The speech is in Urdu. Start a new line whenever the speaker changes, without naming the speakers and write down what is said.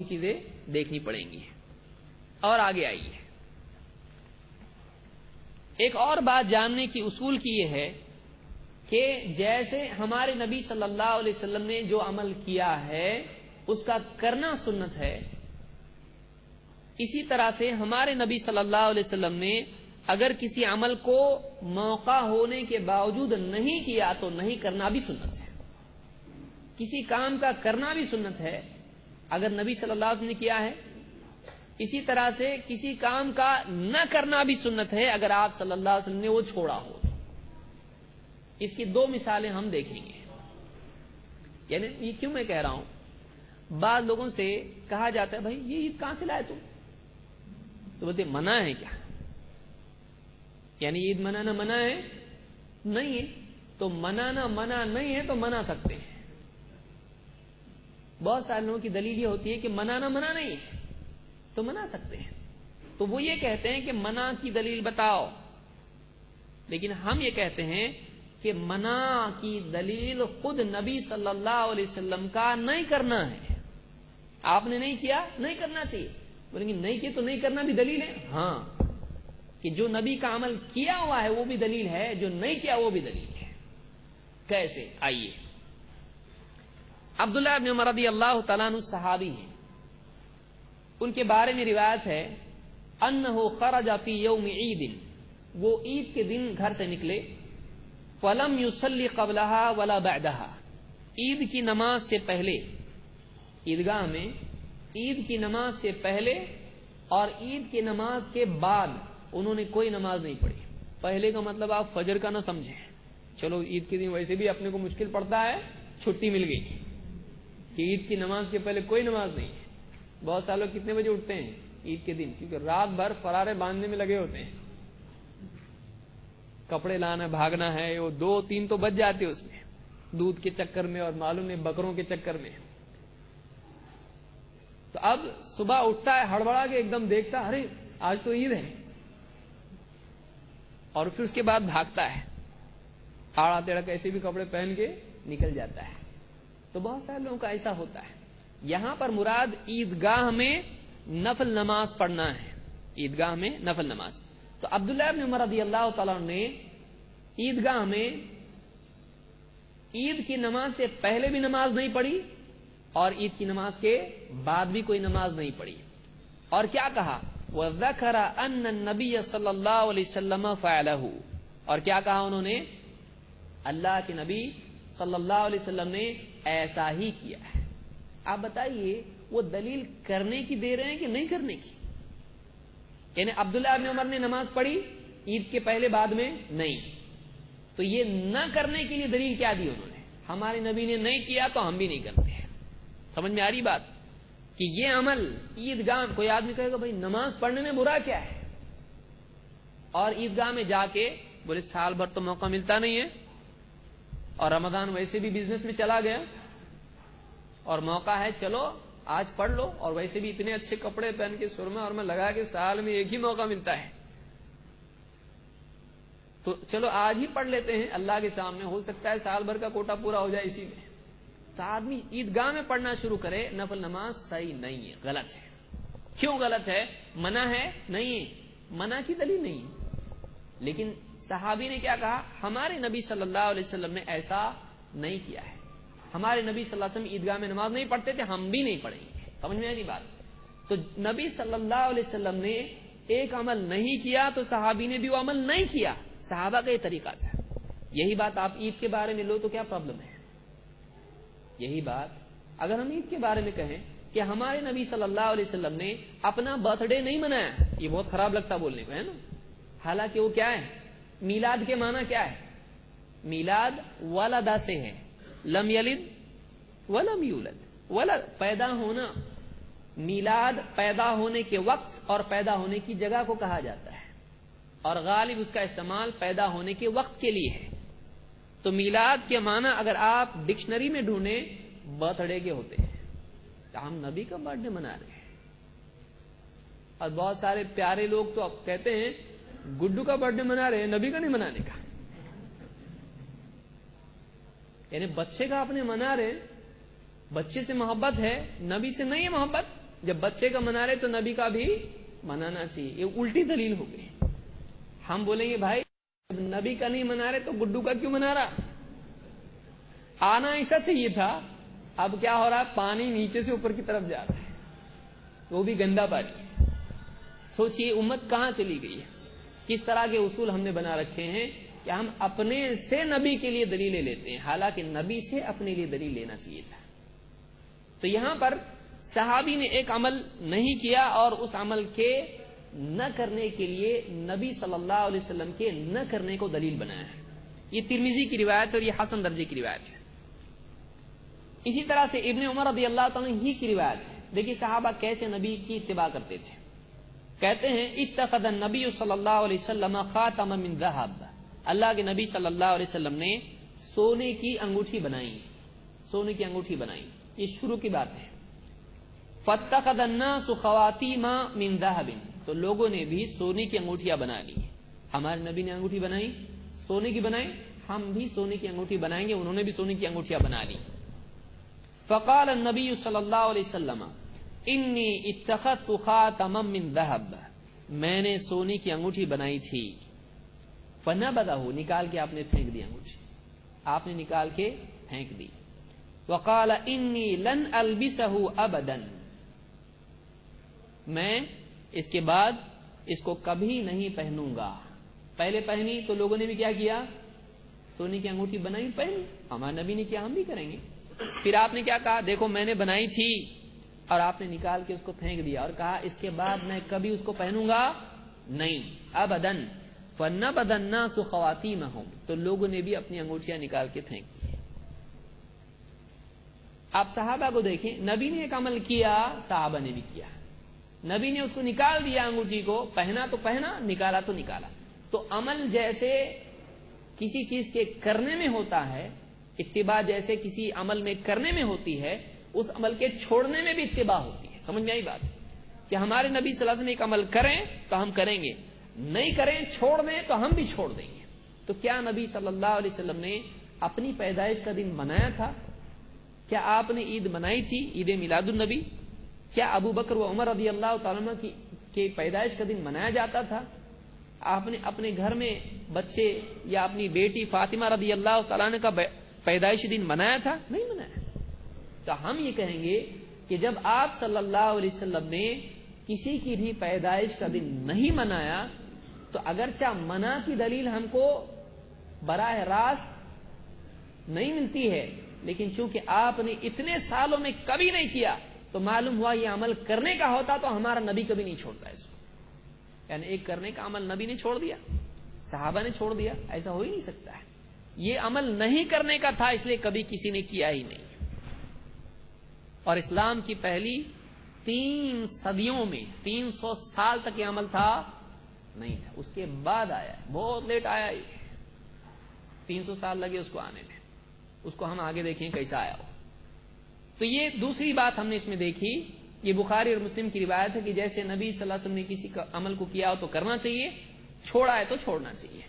چیزیں دیکھنی پڑیں گی. اور آگے آئیے، ایک اور بات جاننے کی اصول کی یہ ہے کہ جیسے ہمارے نبی صلی اللہ علیہ وسلم نے جو عمل کیا ہے اس کا کرنا سنت ہے، اسی طرح سے ہمارے نبی صلی اللہ علیہ وسلم نے اگر کسی عمل کو موقع ہونے کے باوجود نہیں کیا تو نہیں کرنا بھی سنت ہے. کسی کام کا کرنا بھی سنت ہے اگر نبی صلی اللہ علیہ وسلم نے کیا ہے، اسی طرح سے کسی کام کا نہ کرنا بھی سنت ہے اگر آپ صلی اللہ علیہ وسلم نے وہ چھوڑا ہو. اس کی دو مثالیں ہم دیکھیں گے. یعنی یہ کیوں میں کہہ رہا ہوں، بعض لوگوں سے کہا جاتا ہے بھائی یہ عید کہاں سے لائے تم، تو بولتے منع ہے کیا؟ یعنی عید منانا منع ہے؟ نہیں ہے. تو منانا منع نہیں ہے تو منا سکتے ہیں. بہت سارے لوگوں کی دلیل یہ ہوتی ہے کہ منانا منع نہیں ہے تو منا سکتے ہیں، تو وہ یہ کہتے ہیں کہ منع کی دلیل بتاؤ. لیکن ہم یہ کہتے ہیں کہ منع کی دلیل خود نبی صلی اللہ علیہ وسلم کا نہیں کرنا ہے. آپ نے نہیں کیا، نہیں کرنا چاہیے. بولیں گے نہیں کیا تو نہیں کرنا بھی دلیل ہے. ہاں، کہ جو نبی کا عمل کیا ہوا ہے وہ بھی دلیل ہے، جو نہیں کیا وہ بھی دلیل ہے. کیسے؟ آئیے. عبداللہ ابن عمر رضی اللہ تعالیٰ عنہ صحابی ہیں، ان کے بارے میں روایت ہے انہ خرج فی یوم عید، وہ عید کے دن گھر سے نکلے، فلم یصلی قبلها ولا بعدها، عید کی نماز سے پہلے، عیدگاہ میں عید کی نماز سے پہلے اور عید کی نماز کے بعد انہوں نے کوئی نماز نہیں پڑھی. پہلے کا مطلب آپ فجر کا نہ سمجھیں، چلو عید کے دن ویسے بھی اپنے کو مشکل پڑتا ہے، چھٹی مل گئی کہ عید کی نماز کے پہلے کوئی نماز نہیں ہے. بہت سارے لوگ کتنے بجے اٹھتے ہیں عید کے دن؟ کیونکہ رات بھر فرارے باندھنے میں لگے ہوتے ہیں، کپڑے لانا بھاگنا ہے، وہ 2-3 تو بج جاتے اس میں، دودھ کے چکر میں اور معلوم ہے بکروں کے چکر میں. تو اب صبح اٹھتا ہے ہڑبڑا کے، ایک دم دیکھتا ارے آج تو عید ہے، اور پھر اس کے بعد بھاگتا ہے، آڑا تیڑا کیسے بھی کپڑے پہن کے نکل جاتا ہے. تو بہت سارے لوگوں کا ایسا ہوتا ہے. یہاں پر مراد عیدگاہ میں نفل نماز پڑھنا ہے، عیدگاہ میں نفل نماز. تو عبداللہ ابن عمر رضی اللہ تعالیٰ نے عیدگاہ میں عید کی نماز سے پہلے بھی نماز نہیں پڑھی اور عید کی نماز کے بعد بھی کوئی نماز نہیں پڑھی. اور کیا کہا؟ وَذَكَرَ أَنَّ النَّبِيَّ صلی اللہ علیہ وسلم فَعَلَهُ، اور کیا کہا انہوں نے؟ اللہ کے نبی صلی اللہ علیہ وسلم نے ایسا ہی کیا ہے. آپ بتائیے وہ دلیل کرنے کی دے رہے ہیں کہ نہیں کرنے کی؟ یعنی عبداللہ ابن عمر نے نماز پڑھی عید کے پہلے بعد میں نہیں، تو یہ نہ کرنے کے لیے دلیل کیا دی انہوں نے؟ ہمارے نبی نے نہیں کیا تو ہم بھی نہیں کرتے ہیں. سمجھ میں آ رہی بات؟ کہ یہ عمل عیدگاہ، کوئی آدمی کہے گا بھائی نماز پڑھنے میں برا کیا ہے، اور عیدگاہ میں جا کے بولے سال بھر تو موقع ملتا نہیں ہے، اور رمضان ویسے بھی بزنس میں چلا گیا، اور موقع ہے چلو آج پڑھ لو، اور ویسے بھی اتنے اچھے کپڑے پہن کے سرما اور میں لگا کے سال میں ایک ہی موقع ملتا ہے، تو چلو آج ہی پڑھ لیتے ہیں اللہ کے سامنے، ہو سکتا ہے سال بھر کا کوٹا پورا ہو جائے اسی میں. تو آدمی عیدگاہ میں پڑھنا شروع کرے نفل نماز، صحیح نہیں ہے، غلط ہے. کیوں غلط ہے؟ منع ہے؟ نہیں ہے، منع کی دلیل نہیں ہے. لیکن صحابی نے کیا کہا؟ ہمارے نبی صلی اللہ علیہ وسلم نے ایسا نہیں کیا ہے. ہمارے نبی صلی اللہ علیہ وسلم عیدگاہ میں نماز نہیں پڑھتے تھے، ہم بھی نہیں پڑھیں گے. سمجھ میں آئی بات؟ تو نبی صلی اللہ علیہ وسلم نے ایک عمل نہیں کیا تو صحابی نے بھی وہ عمل نہیں کیا. صحابہ کا یہ طریقہ تھا. یہی بات آپ عید کے بارے میں لو تو کیا پرابلم ہے؟ یہی بات اگر ہم عید کے بارے میں کہیں کہ ہمارے نبی صلی اللہ علیہ وسلم نے اپنا برتھ ڈے نہیں منایا، یہ بہت خراب لگتا بولنے کو، ہے نا؟ حالانکہ وہ کیا ہے؟ میلاد کے معنی کیا ہے؟ میلاد ولدا سے ہے، لم یلد ولم یولد، ولد پیدا ہونا. میلاد پیدا ہونے کے وقت اور پیدا ہونے کی جگہ کو کہا جاتا ہے، اور غالب اس کا استعمال پیدا ہونے کے وقت کے لیے ہے. تو میلاد کے معنی اگر آپ ڈکشنری میں ڈھونڈیں برتھ ڈے کے ہوتے ہیں. تو ہم نبی کا برتھ ڈے منا رہے ہیں، اور بہت سارے پیارے لوگ تو اب کہتے ہیں گڈو کا برتھ ڈے منا رہے ہیں، نبی کا نہیں منانے کا. یعنی بچے کا اپنے منا رہے، بچے سے محبت ہے، نبی سے نہیں ہے محبت. جب بچے کا منا رہے تو نبی کا بھی منانا چاہیے. یہ الٹی دلیل ہو گئی. ہم بولیں گے بھائی جب نبی کا نہیں منا رہے تو گڈو کا کیوں منا رہا؟ آنا ایسا چاہیے تھا. اب کیا ہو رہا ہے؟ پانی نیچے سے اوپر کی طرف جا رہا ہے, وہ بھی گندا پانی. سوچئے امت کہاں چلی گئی ہے. کس طرح کے اصول ہم نے بنا رکھے ہیں کہ ہم اپنے سے نبی کے لیے دلیلیں لیتے ہیں, حالانکہ نبی سے اپنے لیے دلیل لینا چاہیے تھا. تو یہاں پر صحابی نے ایک عمل نہیں کیا اور اس عمل کے نہ کرنے کے لیے نبی صلی اللہ علیہ وسلم کے نہ کرنے کو دلیل بنایا ہے. یہ ترمذی کی روایت اور یہ حسن درجے کی روایت ہے. اسی طرح سے ابن عمر رضی اللہ تعالیٰ ہی کی روایت ہے. دیکھیے صحابہ کیسے نبی کی اتباع کرتے تھے. کہتے ہیں اتخذ النبی صلی اللہ علیہ وسلم خاتما من ذهب, اللہ کے نبی صلی اللہ علیہ وسلم نے سونے کی انگوٹھی بنائی, سونے کی انگوٹھی بنائی. یہ شروع کی بات ہے. فاتخذ الناس خواتیم من ذهب, تو لوگوں نے بھی سونے کی انگوٹھیاں بنا لی. ہمارے نبی نے انگوٹھی بنائی, سونے کی بنائی, ہم بھی سونے کی انگوٹھی بنائیں گے. انہوں نے بھی سونے کی انگوٹھیاں بنا لی. فقال النبی صلی اللہ علیہ وسلم انی اتخذت خاتما من ذهب, میں نے سونے کی انگوٹھی بنائی تھی. فنبذہ, نکال کے آپ نے پھینک دی انگوٹھی, آپ نے نکال کے پھینک دی. وقال انی لن البسہ ابدا, میں اس کے بعد اس کو کبھی نہیں پہنوں گا. پہلے پہنی تو لوگوں نے بھی کیا کیا؟ سونے کی انگوٹھی بنائی, پہنی. ہمارے نبی نے کیا, ہم بھی کریں گے. پھر آپ نے کیا کہا؟ دیکھو میں نے بنائی تھی اور آپ نے نکال کے اس کو پھینک دیا اور کہا اس کے بعد میں کبھی اس کو پہنوں گا نہیں. ابدن. فنبذ الناس خواتیمہم, تو لوگوں نے بھی اپنی انگوٹھیاں نکال کے پھینک دی. آپ صحابہ کو دیکھیں, نبی نے ایک عمل کیا, صحابہ نے بھی کیا. نبی نے اس کو نکال دیا انگوٹھی کو, پہنا تو پہنا, نکالا تو نکالا. تو عمل جیسے کسی چیز کے کرنے میں ہوتا ہے, اتباع جیسے کسی عمل میں کرنے میں ہوتی ہے, اس عمل کے چھوڑنے میں بھی اتباع ہوتی ہے. سمجھ میں آئی بات کہ ہمارے نبی صلی اللہ علیہ وسلم ایک عمل کریں تو ہم کریں گے, نہیں کریں چھوڑ دیں تو ہم بھی چھوڑ دیں گے. تو کیا نبی صلی اللہ علیہ وسلم نے اپنی پیدائش کا دن منایا تھا؟ کیا آپ نے عید منائی تھی, عید میلاد النبی؟ کیا ابو بکر و عمر رضی اللہ تعالیٰ عنہ کی پیدائش کا دن منایا جاتا تھا؟ آپ نے اپنے گھر میں بچے یا اپنی بیٹی فاطمہ رضی اللہ تعالیٰ عنہ کا پیدائشی دن منایا تھا؟ نہیں منایا. تو ہم یہ کہیں گے کہ جب آپ صلی اللہ علیہ وسلم نے کسی کی بھی پیدائش کا دن نہیں منایا تو اگرچہ منع کی دلیل ہم کو براہ راست نہیں ملتی ہے, لیکن چونکہ آپ نے اتنے سالوں میں کبھی نہیں کیا تو معلوم ہوا یہ عمل کرنے کا ہوتا تو ہمارا نبی کبھی نہیں چھوڑتا اس کو. یعنی ایک کرنے کا عمل نبی نے چھوڑ دیا, صحابہ نے چھوڑ دیا, ایسا ہو ہی نہیں سکتا ہے. یہ عمل نہیں کرنے کا تھا, اس لیے کبھی کسی نے کیا ہی نہیں. اور اسلام کی پہلی 3 صدیوں میں 300 سال تک یہ عمل تھا نہیں تھا. اس کے بعد آیا, بہت لیٹ آیا, یہ 300 سال لگے اس کو آنے میں. اس کو ہم آگے دیکھیں کیسا آیا ہو. تو یہ دوسری بات ہم نے اس میں دیکھی. یہ بخاری اور مسلم کی روایت ہے کہ جیسے نبی صلی اللہ علیہ وسلم نے کسی کا عمل کو کیا ہو تو کرنا چاہیے, چھوڑا ہے تو چھوڑنا چاہیے.